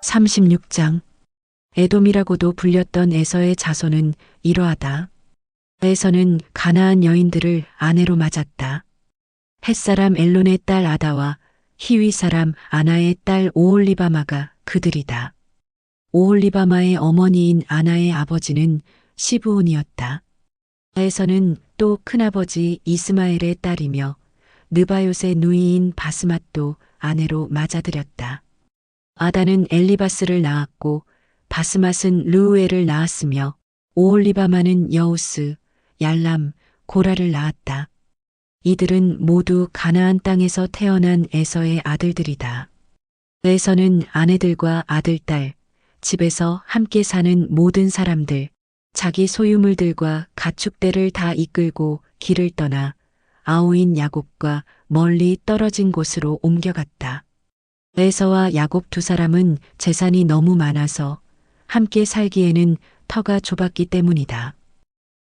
36장. 에돔이라고도 불렸던 에서의 자손은 이러하다. 에서는 가나안 여인들을 아내로 맞았다. 햇사람 엘론의 딸 아다와 히위 사람 아나의 딸 오홀리바마가 그들이다. 오홀리바마의 어머니인 아나의 아버지는 시브온이었다. 에서는 또 큰아버지 이스마엘의 딸이며 느바요의 누이인 바스맛도 아내로 맞아들였다. 아다는 엘리바스를 낳았고 바스맛은 르우엘을 낳았으며 오홀리바마는 여우스, 얄람, 고라를 낳았다. 이들은 모두 가나안 땅에서 태어난 에서의 아들들이다. 에서는 아내들과 아들딸, 집에서 함께 사는 모든 사람들, 자기 소유물들과 가축대를 다 이끌고 길을 떠나 아우인 야곱과 멀리 떨어진 곳으로 옮겨갔다. 에서와 야곱 두 사람은 재산이 너무 많아서 함께 살기에는 터가 좁았기 때문이다.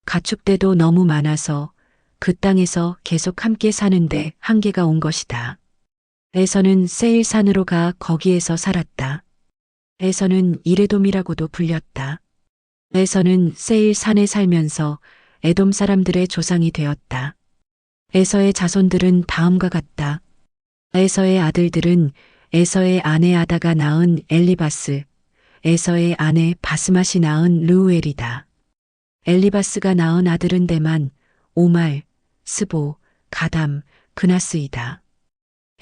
가축대도 너무 많아서 그 땅에서 계속 함께 사는데 한계가 온 것이다. 에서는 세일산으로 가 거기에서 살았다. 에서는 이레돔이라고도 불렸다. 에서는 세일산에 살면서 에돔 사람들의 조상이 되었다. 에서의 자손들은 다음과 같다. 에서의 아들들은 에서의 아내 아다가 낳은 엘리바스, 에서의 아내 바스맛이 낳은 르우엘이다. 엘리바스가 낳은 아들은 데만, 오말, 스보, 가담, 그나스이다.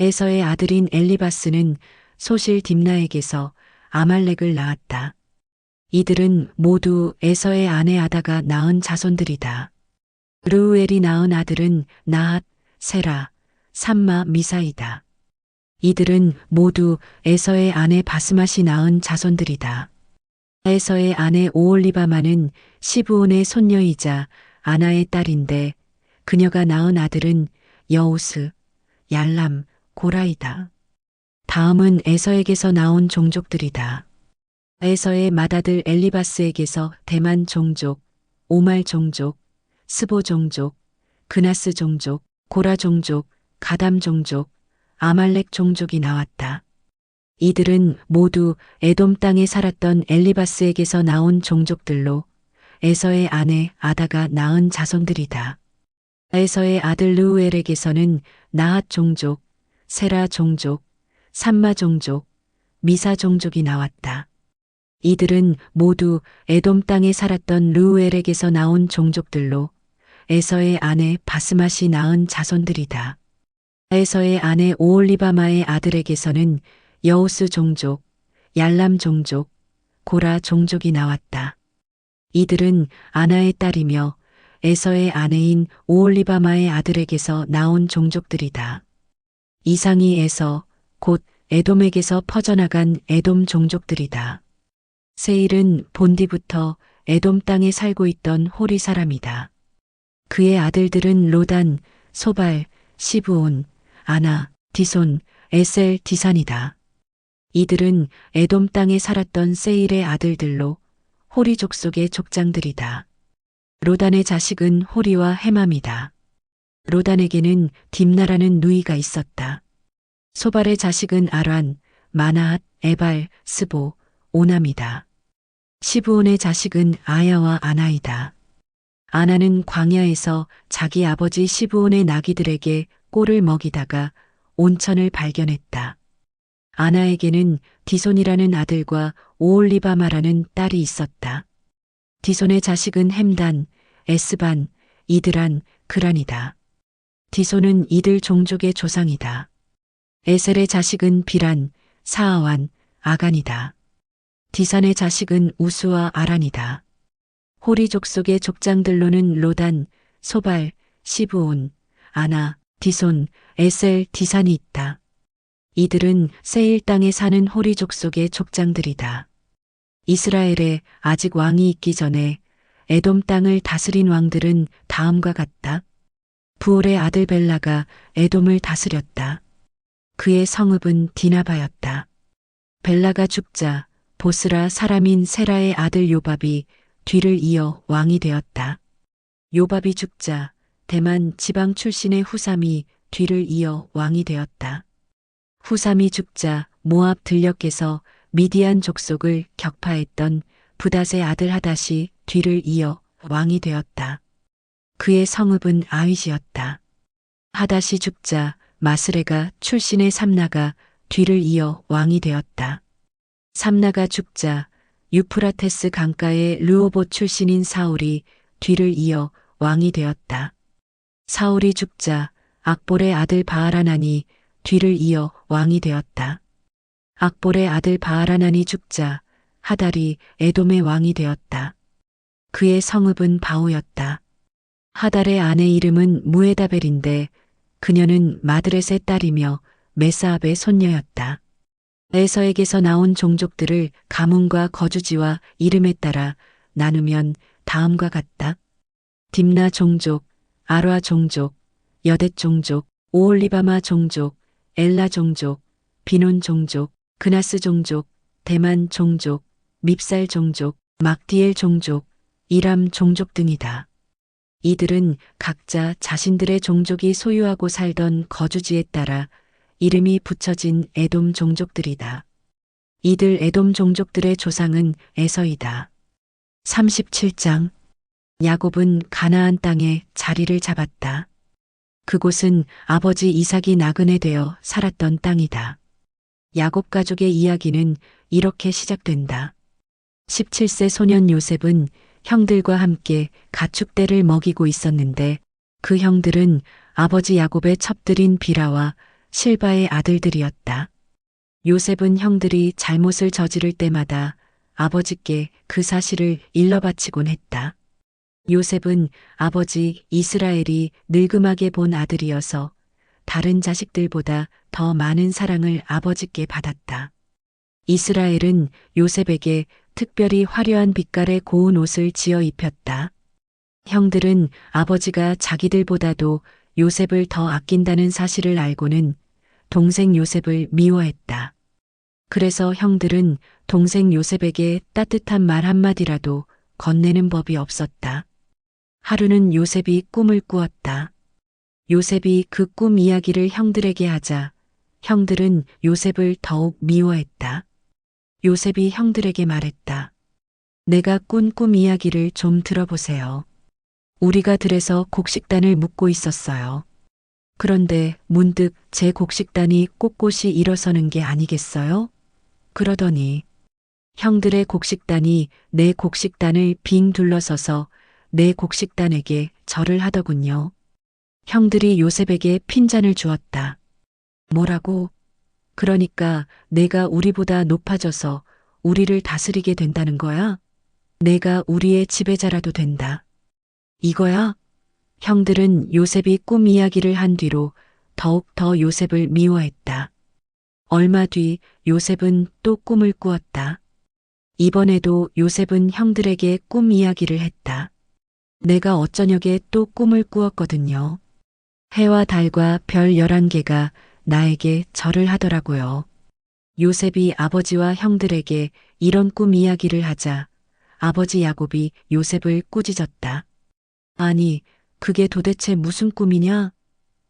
에서의 아들인 엘리바스는 소실 딥나에게서 아말렉을 낳았다. 이들은 모두 에서의 아내 아다가 낳은 자손들이다. 르우엘이 낳은 아들은 나핫, 세라, 삼마, 미사이다. 이들은 모두 에서의 아내 바스맛이 낳은 자손들이다. 에서의 아내 오홀리바마는 시브온의 손녀이자 아나의 딸인데 그녀가 낳은 아들은 여우스, 얄람, 고라이다. 다음은 에서에게서 나온 종족들이다. 에서의 맏아들 엘리바스에게서 대만 종족, 오말 종족, 스보 종족, 그나스 종족, 고라 종족, 가담 종족, 아말렉 종족이 나왔다. 이들은 모두 에돔 땅에 살았던 엘리바스에게서 나온 종족들로 에서의 아내 아다가 낳은 자손들이다. 에서의 아들 르우엘에게서는 나핫 종족, 세라 종족, 삼마 종족, 미사 종족이 나왔다. 이들은 모두 에돔 땅에 살았던 르우엘에게서 나온 종족들로 에서의 아내 바스맛이 낳은 자손들이다. 에서의 아내 오홀리바마의 아들에게서는 여우스 종족, 얄람 종족, 고라 종족이 나왔다. 이들은 아나의 딸이며 에서의 아내인 오홀리바마의 아들에게서 나온 종족들이다. 이상이 에서 곧 에돔에게서 퍼져나간 에돔 종족들이다. 세일은 본디부터 에돔 땅에 살고 있던 호리 사람이다. 그의 아들들은 로단, 소발, 시브온, 아나, 디손, 에셀, 디산이다. 이들은 에돔 땅에 살았던 세일의 아들들로 호리 족속의 족장들이다. 로단의 자식은 호리와 헤맘이다. 로단에게는 딥나라는 누이가 있었다. 소발의 자식은 아란, 마나앗, 에발, 스보, 오남이다. 시브온의 자식은 아야와 아나이다. 아나는 광야에서 자기 아버지 시브온의 나귀들에게 꼴을 먹이다가 온천을 발견했다. 아나에게는 디손이라는 아들과 오홀리바마라는 딸이 있었다. 디손의 자식은 햄단, 에스반, 이드란, 그란이다. 디손은 이들 종족의 조상이다. 에셀의 자식은 비란, 사아완, 아간이다. 디산의 자식은 우스와 아란이다. 호리 족속의 족장들로는 로단, 소발, 시브온, 아나, 디손, 에셀, 디산이 있다. 이들은 세일 땅에 사는 호리 족속의 족장들이다. 이스라엘에 아직 왕이 있기 전에 에돔 땅을 다스린 왕들은 다음과 같다. 부올의 아들 벨라가 에돔을 다스렸다. 그의 성읍은 디나바였다. 벨라가 죽자 보스라 사람인 세라의 아들 요밥이 뒤를 이어 왕이 되었다. 요밥이 죽자 대만 지방 출신의 후삼이 뒤를 이어 왕이 되었다. 후삼이 죽자 모압 들녘에서 미디안 족속을 격파했던 부닷의 아들 하닷이 뒤를 이어 왕이 되었다. 그의 성읍은 아윗이었다. 하닷이 죽자 마스레가 출신의 삼나가 뒤를 이어 왕이 되었다. 삼나가 죽자 유프라테스 강가의 르호봇 출신인 사울이 뒤를 이어 왕이 되었다. 사울이 죽자 악볼의 아들 바알하난이 뒤를 이어 왕이 되었다. 악볼의 아들 바알하난이 죽자 하달이 에돔의 왕이 되었다. 그의 성읍은 바우였다. 하달의 아내 이름은 무에다벨인데 그녀는 마드렛의 딸이며 메사압의 손녀였다. 에서에게서 나온 종족들을 가문과 거주지와 이름에 따라 나누면 다음과 같다. 딥나 종족, 아라 종족, 여댓 종족, 오홀리바마 종족, 엘라 종족, 비논 종족, 그나스 종족, 대만 종족, 밉살 종족, 막디엘 종족, 이람 종족 등이다. 이들은 각자 자신들의 종족이 소유하고 살던 거주지에 따라 이름이 붙여진 에돔 종족들이다. 이들 에돔 종족들의 조상은 에서이다. 37장 야곱은 가나안 땅에 자리를 잡았다. 그곳은 아버지 이삭이 나그네 되어 살았던 땅이다. 야곱 가족의 이야기는 이렇게 시작된다. 17세 소년 요셉은 형들과 함께 가축대를 먹이고 있었는데 그 형들은 아버지 야곱의 첩들인 비라와 실바의 아들들이었다. 요셉은 형들이 잘못을 저지를 때마다 아버지께 그 사실을 일러바치곤 했다. 요셉은 아버지 이스라엘이 늙음하게 본 아들이어서 다른 자식들보다 더 많은 사랑을 아버지께 받았다. 이스라엘은 요셉에게 특별히 화려한 빛깔의 고운 옷을 지어 입혔다. 형들은 아버지가 자기들보다도 요셉을 더 아낀다는 사실을 알고는 동생 요셉을 미워했다. 그래서 형들은 동생 요셉에게 따뜻한 말 한마디라도 건네는 법이 없었다. 하루는 요셉이 꿈을 꾸었다. 요셉이 그 꿈 이야기를 형들에게 하자 형들은 요셉을 더욱 미워했다. 요셉이 형들에게 말했다. 내가 꾼 꿈 이야기를 좀 들어보세요. 우리가 들에서 곡식단을 묶고 있었어요. 그런데 문득 제 곡식단이 꼿꼿이 일어서는 게 아니겠어요? 그러더니 형들의 곡식단이 내 곡식단을 빙 둘러서서 내 곡식단에게 절을 하더군요. 형들이 요셉에게 핀잔을 주었다. 뭐라고? 그러니까 내가 우리보다 높아져서 우리를 다스리게 된다는 거야? 내가 우리의 지배자라도 된다. 이거야? 형들은 요셉이 꿈 이야기를 한 뒤로 더욱 더 요셉을 미워했다. 얼마 뒤 요셉은 또 꿈을 꾸었다. 이번에도 요셉은 형들에게 꿈 이야기를 했다. 내가 어쩌녁에 또 꿈을 꾸었거든요. 해와 달과 별 11개가 나에게 절을 하더라고요. 요셉이 아버지와 형들에게 이런 꿈 이야기를 하자 아버지 야곱이 요셉을 꾸짖었다. 아니, 그게 도대체 무슨 꿈이냐?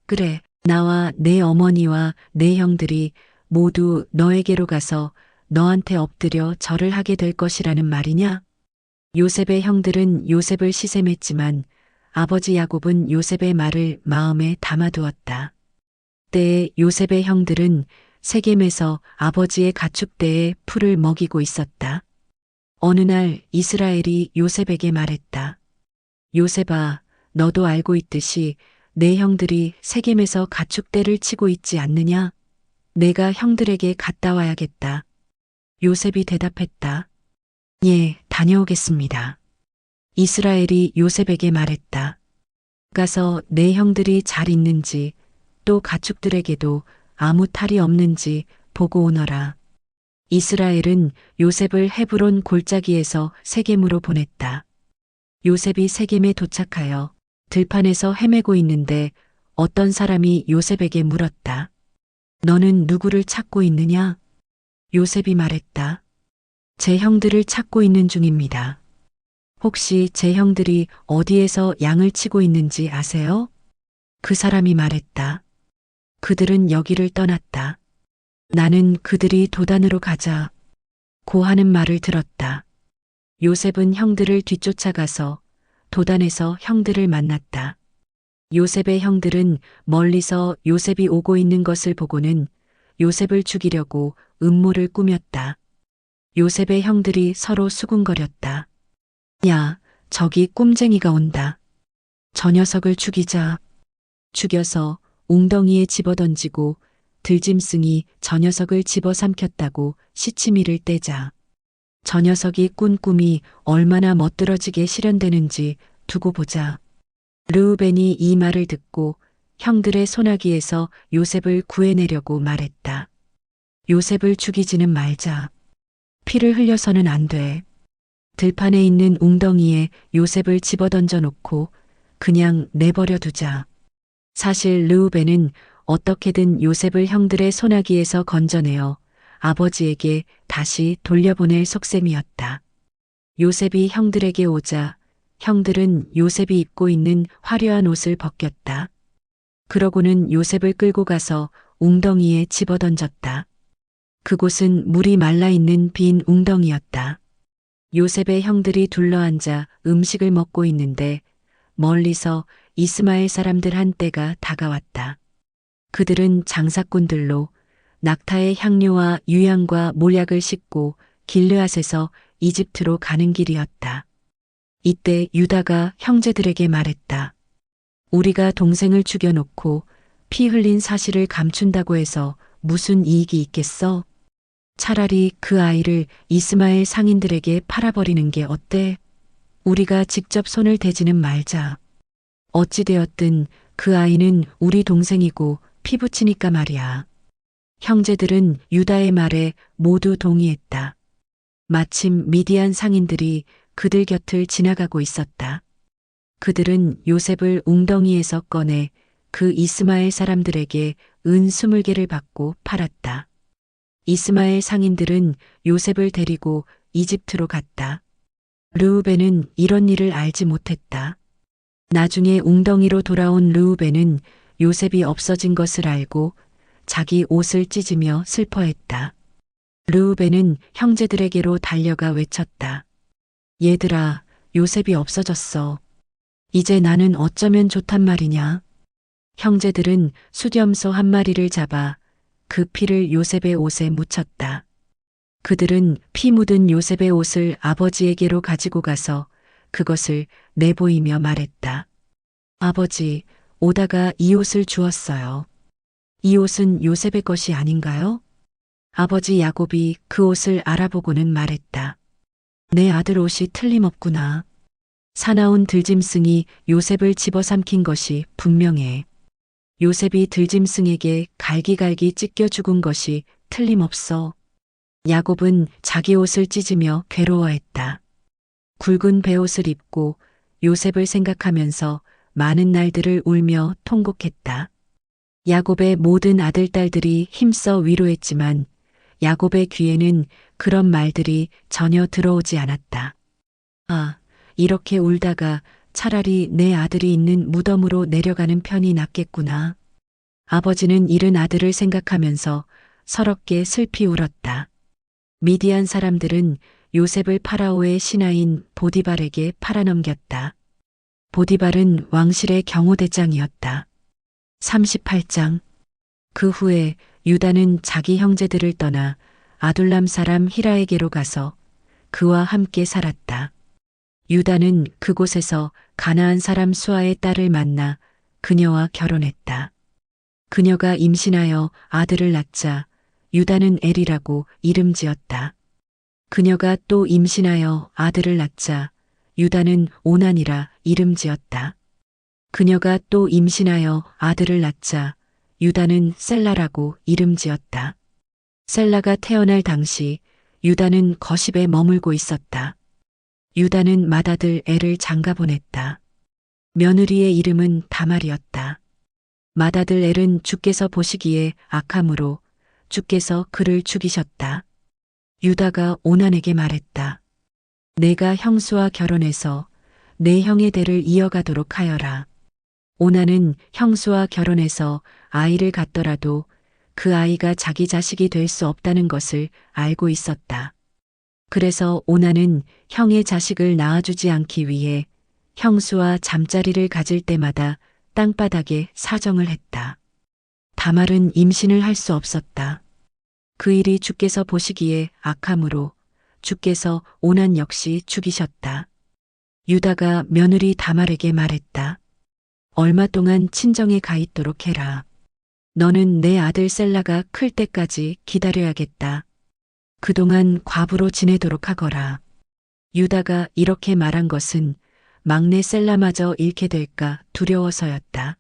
그래, 나와 내 어머니와 내 형들이 모두 너에게로 가서 너한테 엎드려 절을 하게 될 것이라는 말이냐? 요셉의 형들은 요셉을 시샘했지만 아버지 야곱은 요셉의 말을 마음에 담아두었다. 때에 요셉의 형들은 세겜에서 아버지의 가축대에 풀을 먹이고 있었다. 어느 날 이스라엘이 요셉에게 말했다. 요셉아, 너도 알고 있듯이 내 형들이 세겜에서 가축대를 치고 있지 않느냐? 내가 형들에게 갔다 와야겠다. 요셉이 대답했다. 예, 다녀오겠습니다. 이스라엘이 요셉에게 말했다. 가서 내 형들이 잘 있는지 또 가축들에게도 아무 탈이 없는지 보고 오너라. 이스라엘은 요셉을 헤브론 골짜기에서 세겜으로 보냈다. 요셉이 세겜에 도착하여 들판에서 헤매고 있는데 어떤 사람이 요셉에게 물었다. 너는 누구를 찾고 있느냐? 요셉이 말했다. 제 형들을 찾고 있는 중입니다. 혹시 제 형들이 어디에서 양을 치고 있는지 아세요? 그 사람이 말했다. 그들은 여기를 떠났다. 나는 그들이 도단으로 가자. 고 하는 말을 들었다. 요셉은 형들을 뒤쫓아가서 도단에서 형들을 만났다. 요셉의 형들은 멀리서 요셉이 오고 있는 것을 보고는 요셉을 죽이려고 음모를 꾸몄다. 요셉의 형들이 서로 수군거렸다. 야, 저기 꼼쟁이가 온다. 저 녀석을 죽이자. 죽여서 웅덩이에 집어던지고 들짐승이 저 녀석을 집어삼켰다고 시치미를 떼자. 저 녀석이 꾼 꿈이 얼마나 멋들어지게 실현되는지 두고 보자. 르우벤이 이 말을 듣고 형들의 소나기에서 요셉을 구해내려고 말했다. 요셉을 죽이지는 말자. 피를 흘려서는 안 돼. 들판에 있는 웅덩이에 요셉을 집어던져 놓고 그냥 내버려 두자. 사실 르우벤은 어떻게든 요셉을 형들의 소나기에서 건져내어 아버지에게 다시 돌려보낼 속셈이었다. 요셉이 형들에게 오자 형들은 요셉이 입고 있는 화려한 옷을 벗겼다. 그러고는 요셉을 끌고 가서 웅덩이에 집어던졌다. 그곳은 물이 말라있는 빈 웅덩이였다. 요셉의 형들이 둘러앉아 음식을 먹고 있는데 멀리서 이스마엘 사람들 한때가 다가왔다. 그들은 장사꾼들로 낙타의 향료와 유향과 몰약을 싣고 길르앗에서 이집트로 가는 길이었다. 이때 유다가 형제들에게 말했다. 우리가 동생을 죽여놓고 피 흘린 사실을 감춘다고 해서 무슨 이익이 있겠어? 차라리 그 아이를 이스마엘 상인들에게 팔아버리는 게 어때? 우리가 직접 손을 대지는 말자. 어찌되었든 그 아이는 우리 동생이고 피부치니까 말이야. 형제들은 유다의 말에 모두 동의했다. 마침 미디안 상인들이 그들 곁을 지나가고 있었다. 그들은 요셉을 웅덩이에서 꺼내 그 이스마엘 사람들에게 은 20개를 받고 팔았다. 이스마엘 상인들은 요셉을 데리고 이집트로 갔다. 르우벤은 이런 일을 알지 못했다. 나중에 웅덩이로 돌아온 르우벤은 요셉이 없어진 것을 알고 자기 옷을 찢으며 슬퍼했다. 르우벤은 형제들에게로 달려가 외쳤다. 얘들아, 요셉이 없어졌어. 이제 나는 어쩌면 좋단 말이냐. 형제들은 수렴소 한 마리를 잡아 그 피를 요셉의 옷에 묻혔다. 그들은 피 묻은 요셉의 옷을 아버지에게로 가지고 가서 그것을 내보이며 말했다. 아버지, 오다가 이 옷을 주었어요. 이 옷은 요셉의 것이 아닌가요? 아버지 야곱이 그 옷을 알아보고는 말했다. 내 아들 옷이 틀림없구나. 사나운 들짐승이 요셉을 집어삼킨 것이 분명해. 요셉이 들짐승에게 갈기갈기 찢겨 죽은 것이 틀림없어. 야곱은 자기 옷을 찢으며 괴로워했다. 굵은 베옷을 입고 요셉을 생각하면서 많은 날들을 울며 통곡했다. 야곱의 모든 아들딸들이 힘써 위로했지만 야곱의 귀에는 그런 말들이 전혀 들어오지 않았다. 아, 이렇게 울다가 차라리 내 아들이 있는 무덤으로 내려가는 편이 낫겠구나. 아버지는 잃은 아들을 생각하면서 서럽게 슬피 울었다. 미디안 사람들은 요셉을 파라오의 신하인 보디발에게 팔아넘겼다. 보디발은 왕실의 경호대장이었다. 38장. 그 후에 유다는 자기 형제들을 떠나 아둘람 사람 히라에게로 가서 그와 함께 살았다. 유다는 그곳에서 가나안 사람 수아의 딸을 만나 그녀와 결혼했다. 그녀가 임신하여 아들을 낳자 유다는 엘이라고 이름 지었다. 그녀가 또 임신하여 아들을 낳자 유다는 오난이라 이름 지었다. 그녀가 또 임신하여 아들을 낳자 유다는 셀라라고 이름 지었다. 셀라가 태어날 당시 유다는 거십에 머물고 있었다. 유다는 맏아들 엘을 장가보냈다. 며느리의 이름은 다말이었다. 맏아들 엘은 주께서 보시기에 악함으로 주께서 그를 죽이셨다. 유다가 오난에게 말했다. 내가 형수와 결혼해서 내 형의 대를 이어가도록 하여라. 오난은 형수와 결혼해서 아이를 갖더라도 그 아이가 자기 자식이 될 수 없다는 것을 알고 있었다. 그래서 오나는 형의 자식을 낳아주지 않기 위해 형수와 잠자리를 가질 때마다 땅바닥에 사정을 했다. 다말은 임신을 할 수 없었다. 그 일이 주께서 보시기에 악함으로 주께서 오난 역시 죽이셨다. 유다가 며느리 다말에게 말했다. 얼마 동안 친정에 가 있도록 해라. 너는 내 아들 셀라가 클 때까지 기다려야겠다. 그동안 과부로 지내도록 하거라. 유다가 이렇게 말한 것은 막내 셀라마저 잃게 될까 두려워서였다.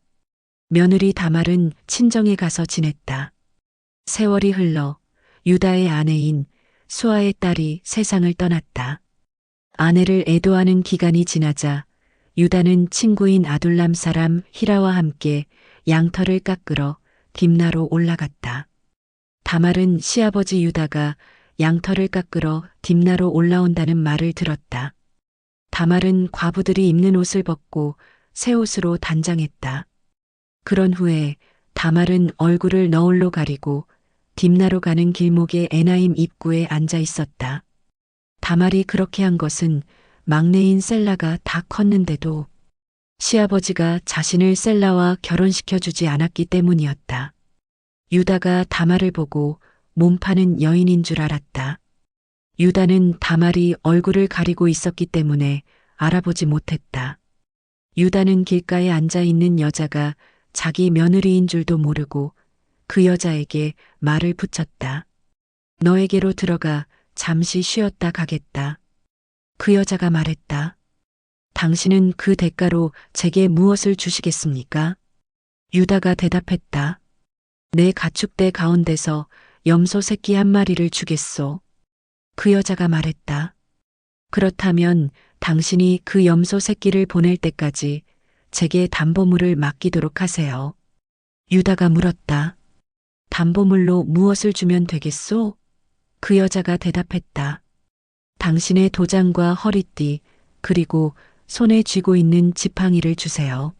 며느리 다말은 친정에 가서 지냈다. 세월이 흘러 유다의 아내인 수아의 딸이 세상을 떠났다. 아내를 애도하는 기간이 지나자 유다는 친구인 아둘람 사람 히라와 함께 양털을 깎으러 딥나로 올라갔다. 다말은 시아버지 유다가 양털을 깎으러 딥나로 올라온다는 말을 들었다. 다말은 과부들이 입는 옷을 벗고 새 옷으로 단장했다. 그런 후에 다말은 얼굴을 너울로 가리고 딥나로 가는 길목의 에나임 입구에 앉아 있었다. 다말이 그렇게 한 것은 막내인 셀라가 다 컸는데도 시아버지가 자신을 셀라와 결혼시켜주지 않았기 때문이었다. 유다가 다말을 보고 몸 파는 여인인 줄 알았다. 유다는 다말이 얼굴을 가리고 있었기 때문에 알아보지 못했다. 유다는 길가에 앉아 있는 여자가 자기 며느리인 줄도 모르고 그 여자에게 말을 붙였다. 너에게로 들어가 잠시 쉬었다 가겠다. 그 여자가 말했다. 당신은 그 대가로 제게 무엇을 주시겠습니까? 유다가 대답했다. 내 가축대 가운데서 염소 새끼 한 마리를 주겠소. 그 여자가 말했다. 그렇다면 당신이 그 염소 새끼를 보낼 때까지 제게 담보물을 맡기도록 하세요. 유다가 물었다. 담보물로 무엇을 주면 되겠소? 그 여자가 대답했다. 당신의 도장과 허리띠 그리고 손에 쥐고 있는 지팡이를 주세요.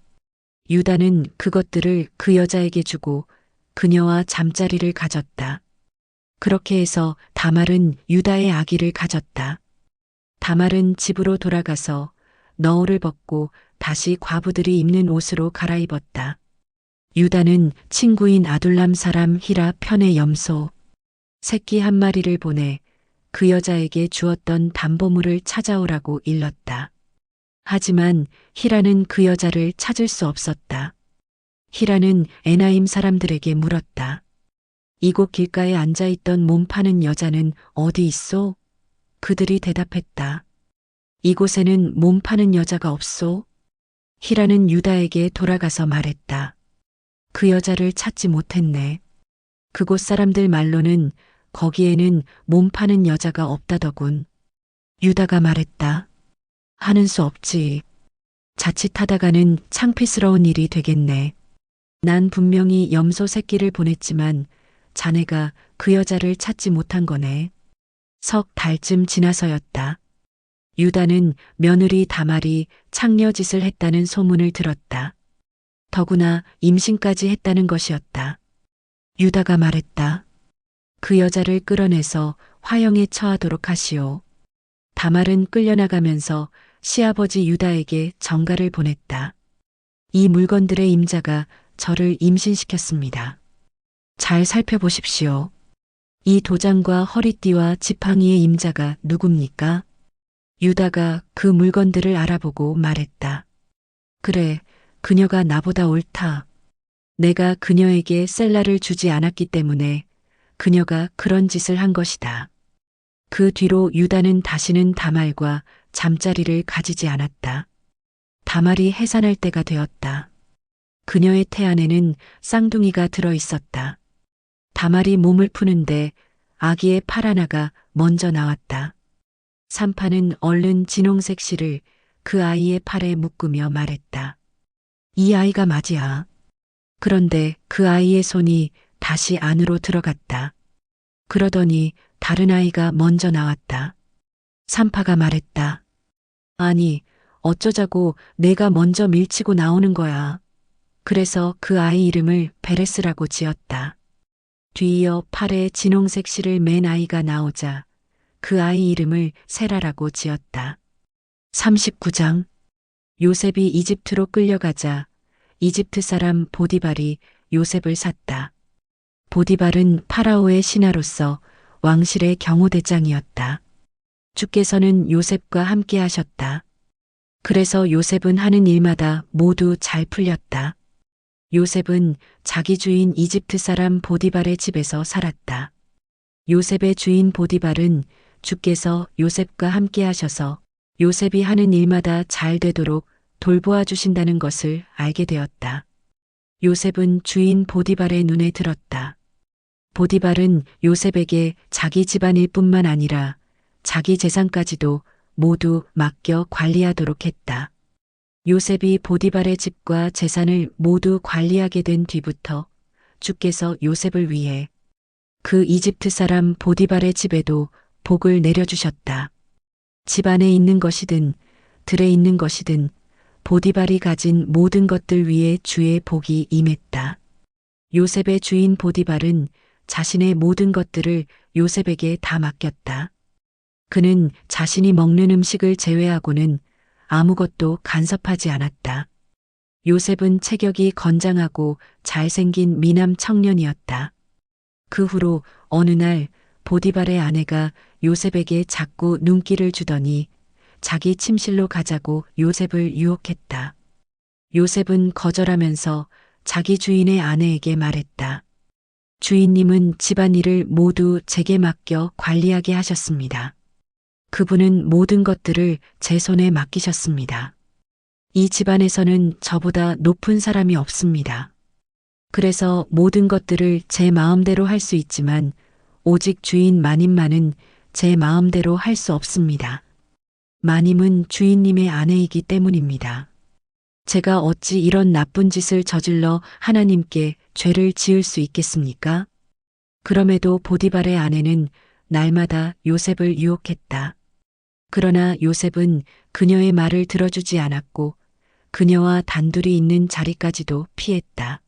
유다는 그것들을 그 여자에게 주고 그녀와 잠자리를 가졌다. 그렇게 해서 다말은 유다의 아기를 가졌다. 다말은 집으로 돌아가서 너울을 벗고 다시 과부들이 입는 옷으로 갈아입었다. 유다는 친구인 아둘람 사람 히라 편의 염소 새끼 한 마리를 보내 그 여자에게 주었던 담보물을 찾아오라고 일렀다. 하지만 히라는 그 여자를 찾을 수 없었다. 히라는 에나임 사람들에게 물었다. 이곳 길가에 앉아있던 몸 파는 여자는 어디 있소? 그들이 대답했다. 이곳에는 몸 파는 여자가 없소? 히라는 유다에게 돌아가서 말했다. 그 여자를 찾지 못했네. 그곳 사람들 말로는 거기에는 몸 파는 여자가 없다더군. 유다가 말했다. 하는 수 없지. 자칫하다가는 창피스러운 일이 되겠네. 난 분명히 염소 새끼를 보냈지만 자네가 그 여자를 찾지 못한 거네. 석 달쯤 지나서였다. 유다는 며느리 다말이 창녀짓을 했다는 소문을 들었다. 더구나 임신까지 했다는 것이었다. 유다가 말했다. 그 여자를 끌어내서 화형에 처하도록 하시오. 다말은 끌려나가면서 시아버지 유다에게 전가를 보냈다. 이 물건들의 임자가 저를 임신시켰습니다. 잘 살펴보십시오. 이 도장과 허리띠와 지팡이의 임자가 누굽니까? 유다가 그 물건들을 알아보고 말했다. 그래, 그녀가 나보다 옳다. 내가 그녀에게 셀라를 주지 않았기 때문에 그녀가 그런 짓을 한 것이다. 그 뒤로 유다는 다시는 다말과 잠자리를 가지지 않았다. 다말이 해산할 때가 되었다. 그녀의 태안에는 쌍둥이가 들어 있었다. 다말이 몸을 푸는데 아기의 팔 하나가 먼저 나왔다. 산파는 얼른 진홍색 실을 그 아이의 팔에 묶으며 말했다. 이 아이가 맞이야. 그런데 그 아이의 손이 다시 안으로 들어갔다. 그러더니 다른 아이가 먼저 나왔다. 산파가 말했다. 아니, 어쩌자고 내가 먼저 밀치고 나오는 거야. 그래서 그 아이 이름을 베레스라고 지었다. 뒤이어 팔에 진홍색 실을 맨 아이가 나오자 그 아이 이름을 세라라고 지었다. 39장. 요셉이 이집트로 끌려가자 이집트 사람 보디발이 요셉을 샀다. 보디발은 파라오의 신하로서 왕실의 경호대장이었다. 주께서는 요셉과 함께 하셨다. 그래서 요셉은 하는 일마다 모두 잘 풀렸다. 요셉은 자기 주인 이집트 사람 보디발의 집에서 살았다. 요셉의 주인 보디발은 주께서 요셉과 함께 하셔서 요셉이 하는 일마다 잘 되도록 돌보아 주신다는 것을 알게 되었다. 요셉은 주인 보디발의 눈에 들었다. 보디발은 요셉에게 자기 집안일 뿐만 아니라 자기 재산까지도 모두 맡겨 관리하도록 했다. 요셉이 보디발의 집과 재산을 모두 관리하게 된 뒤부터 주께서 요셉을 위해 그 이집트 사람 보디발의 집에도 복을 내려주셨다. 집 안에 있는 것이든 들에 있는 것이든 보디발이 가진 모든 것들 위에 주의 복이 임했다. 요셉의 주인 보디발은 자신의 모든 것들을 요셉에게 다 맡겼다. 그는 자신이 먹는 음식을 제외하고는 아무것도 간섭하지 않았다. 요셉은 체격이 건장하고 잘생긴 미남 청년이었다. 그 후로 어느 날 보디발의 아내가 요셉에게 자꾸 눈길을 주더니 자기 침실로 가자고 요셉을 유혹했다. 요셉은 거절하면서 자기 주인의 아내에게 말했다. 주인님은 집안일을 모두 제게 맡겨 관리하게 하셨습니다. 그분은 모든 것들을 제 손에 맡기셨습니다. 이 집안에서는 저보다 높은 사람이 없습니다. 그래서 모든 것들을 제 마음대로 할 수 있지만 오직 주인 마님만은 제 마음대로 할 수 없습니다. 마님은 주인님의 아내이기 때문입니다. 제가 어찌 이런 나쁜 짓을 저질러 하나님께 죄를 지을 수 있겠습니까? 그럼에도 보디발의 아내는 날마다 요셉을 유혹했다. 그러나 요셉은 그녀의 말을 들어주지 않았고 그녀와 단둘이 있는 자리까지도 피했다.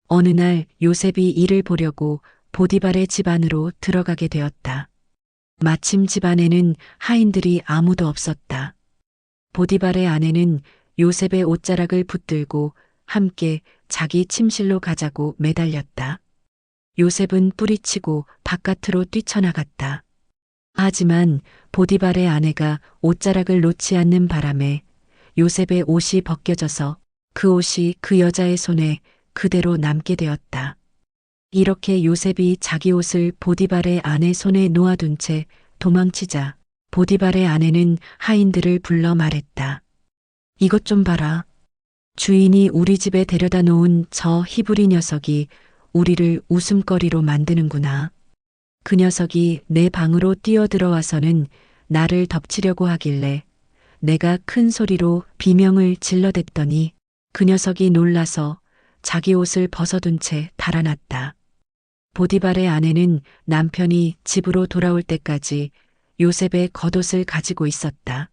어느 날 요셉이 이를 보려고 보디발의 집 안으로 들어가게 되었다. 마침 집 안에는 하인들이 아무도 없었다. 보디발의 아내는 요셉의 옷자락을 붙들고 함께 자기 침실로 가자고 매달렸다. 요셉은 뿌리치고 바깥으로 뛰쳐나갔다. 하지만 보디발의 아내가 옷자락을 놓지 않는 바람에 요셉의 옷이 벗겨져서 그 옷이 그 여자의 손에 그대로 남게 되었다. 이렇게 요셉이 자기 옷을 보디발의 아내 손에 놓아둔 채 도망치자 보디발의 아내는 하인들을 불러 말했다. 이것 좀 봐라. 주인이 우리 집에 데려다 놓은 저 히브리 녀석이 우리를 웃음거리로 만드는구나. 그 녀석이 내 방으로 뛰어들어와서는 나를 덮치려고 하길래 내가 큰 소리로 비명을 질러댔더니 그 녀석이 놀라서 자기 옷을 벗어둔 채 달아났다. 보디발의 아내는 남편이 집으로 돌아올 때까지 요셉의 겉옷을 가지고 있었다.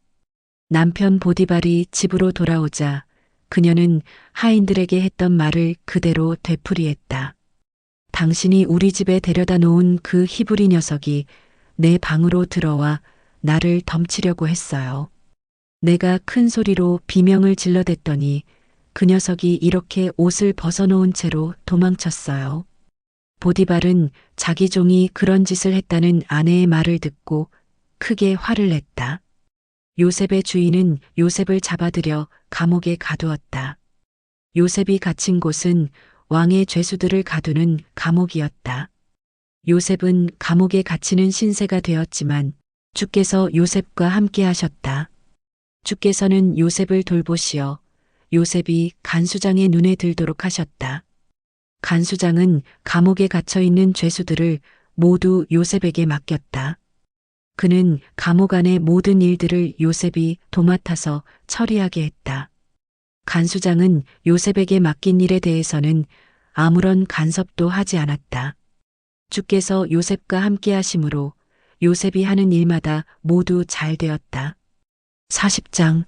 남편 보디발이 집으로 돌아오자 그녀는 하인들에게 했던 말을 그대로 되풀이했다. 당신이 우리 집에 데려다 놓은 그 히브리 녀석이 내 방으로 들어와 나를 덮치려고 했어요. 내가 큰 소리로 비명을 질러댔더니 그 녀석이 이렇게 옷을 벗어놓은 채로 도망쳤어요. 보디발은 자기 종이 그런 짓을 했다는 아내의 말을 듣고 크게 화를 냈다. 요셉의 주인은 요셉을 잡아들여 감옥에 가두었다. 요셉이 갇힌 곳은 왕의 죄수들을 가두는 감옥이었다. 요셉은 감옥에 갇히는 신세가 되었지만 주께서 요셉과 함께 하셨다. 주께서는 요셉을 돌보시어 요셉이 간수장의 눈에 들도록 하셨다. 간수장은 감옥에 갇혀 있는 죄수들을 모두 요셉에게 맡겼다. 그는 감옥 안의 모든 일들을 요셉이 도맡아서 처리하게 했다. 간수장은 요셉에게 맡긴 일에 대해서는 아무런 간섭도 하지 않았다. 주께서 요셉과 함께 하심으로 요셉이 하는 일마다 모두 잘 되었다. 40장.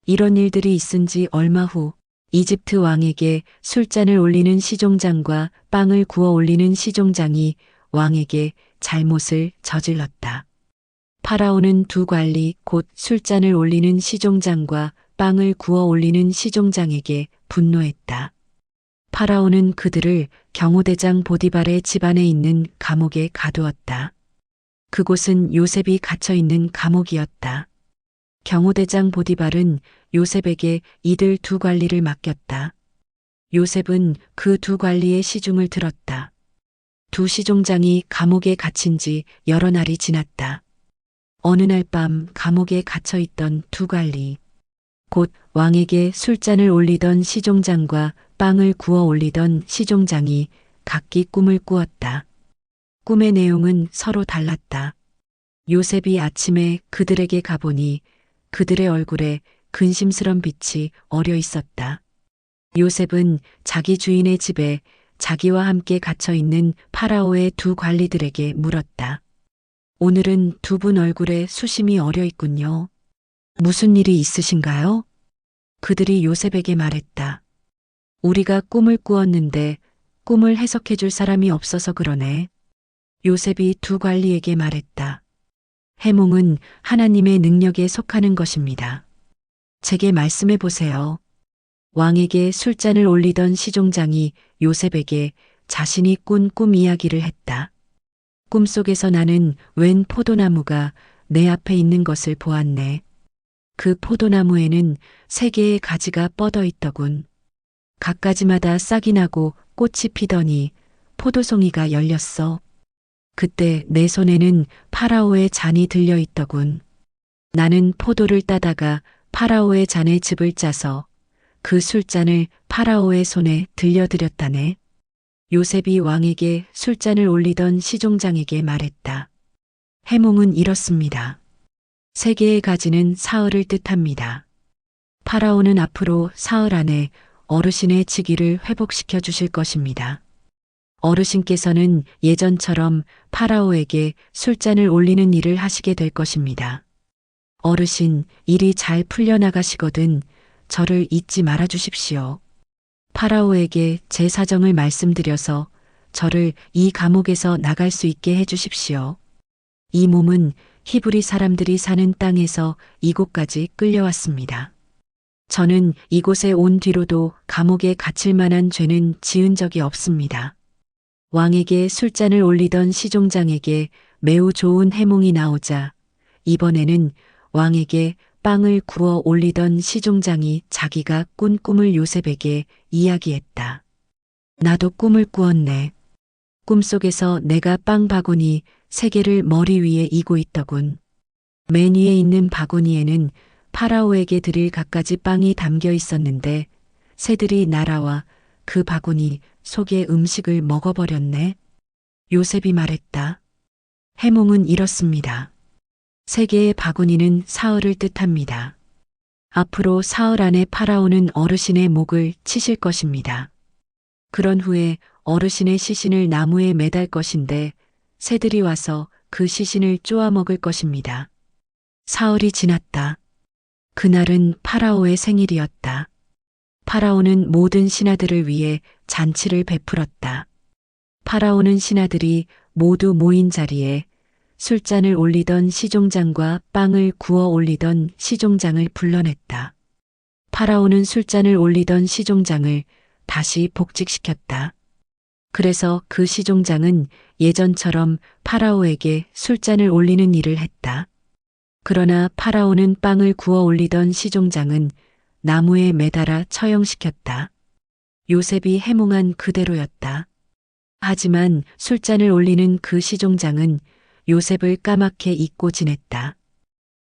이런 일들이 있은 지 얼마 후 이집트 왕에게 술잔을 올리는 시종장과 빵을 구워 올리는 시종장이 왕에게 잘못을 저질렀다. 파라오는 두 관리 곧 술잔을 올리는 시종장과 빵을 구워 올리는 시종장에게 분노했다. 파라오는 그들을 경호대장 보디발의 집안에 있는 감옥에 가두었다. 그곳은 요셉이 갇혀 있는 감옥이었다. 경호대장 보디발은 요셉에게 이들 두 관리를 맡겼다. 요셉은 그 두 관리의 시중을 들었다. 두 시종장이 감옥에 갇힌 지 여러 날이 지났다. 어느 날 밤 감옥에 갇혀 있던 두 관리, 곧 왕에게 술잔을 올리던 시종장과 빵을 구워 올리던 시종장이 각기 꿈을 꾸었다. 꿈의 내용은 서로 달랐다. 요셉이 아침에 그들에게 가보니 그들의 얼굴에 근심스런 빛이 어려 있었다. 요셉은 자기 주인의 집에 자기와 함께 갇혀 있는 파라오의 두 관리들에게 물었다. 오늘은 두 분 얼굴에 수심이 어려 있군요. 무슨 일이 있으신가요? 그들이 요셉에게 말했다. 우리가 꿈을 꾸었는데 꿈을 해석해 줄 사람이 없어서 그러네. 요셉이 두 관리에게 말했다. 해몽은 하나님의 능력에 속하는 것입니다. 제게 말씀해 보세요. 왕에게 술잔을 올리던 시종장이 요셉에게 자신이 꾼 꿈 이야기를 했다. 꿈속에서 나는 웬 포도나무가 내 앞에 있는 것을 보았네. 그 포도나무에는 3개의 가지가 뻗어 있더군. 각 가지마다 싹이 나고 꽃이 피더니 포도송이가 열렸어. 그때 내 손에는 파라오의 잔이 들려 있더군. 나는 포도를 따다가 파라오의 잔에 즙을 짜서 그 술잔을 파라오의 손에 들려드렸다네. 요셉이 왕에게 술잔을 올리던 시종장에게 말했다. 해몽은 이렇습니다. 3개의 가지는 사흘을 뜻합니다. 파라오는 앞으로 사흘 안에 어르신의 직위를 회복시켜 주실 것입니다. 어르신께서는 예전처럼 파라오에게 술잔을 올리는 일을 하시게 될 것입니다. 어르신, 일이 잘 풀려나가시거든 저를 잊지 말아 주십시오. 파라오에게 제 사정을 말씀드려서 저를 이 감옥에서 나갈 수 있게 해 주십시오. 이 몸은 히브리 사람들이 사는 땅에서 이곳까지 끌려왔습니다. 저는 이곳에 온 뒤로도 감옥에 갇힐 만한 죄는 지은 적이 없습니다. 왕에게 술잔을 올리던 시종장에게 매우 좋은 해몽이 나오자 이번에는 왕에게 빵을 구워 올리던 시종장이 자기가 꾼 꿈을 요셉에게 이야기했다. 나도 꿈을 꾸었네. 꿈속에서 내가 빵 바구니 3개를 머리 위에 이고 있더군. 맨 위에 있는 바구니에는 파라오에게 드릴 갖가지 빵이 담겨 있었는데 새들이 날아와 그 바구니 속에 음식을 먹어버렸네. 요셉이 말했다. 해몽은 이렇습니다. 3개의 바구니는 사흘을 뜻합니다. 앞으로 사흘 안에 파라오는 어르신의 목을 치실 것입니다. 그런 후에 어르신의 시신을 나무에 매달 것인데 새들이 와서 그 시신을 쪼아 먹을 것입니다. 사흘이 지났다. 그날은 파라오의 생일이었다. 파라오는 모든 신하들을 위해 잔치를 베풀었다. 파라오는 신하들이 모두 모인 자리에 술잔을 올리던 시종장과 빵을 구워 올리던 시종장을 불러냈다. 파라오는 술잔을 올리던 시종장을 다시 복직시켰다. 그래서 그 시종장은 예전처럼 파라오에게 술잔을 올리는 일을 했다. 그러나 파라오는 빵을 구워 올리던 시종장은 나무에 매달아 처형시켰다. 요셉이 해몽한 그대로였다. 하지만 술잔을 올리는 그 시종장은 요셉을 까맣게 잊고 지냈다.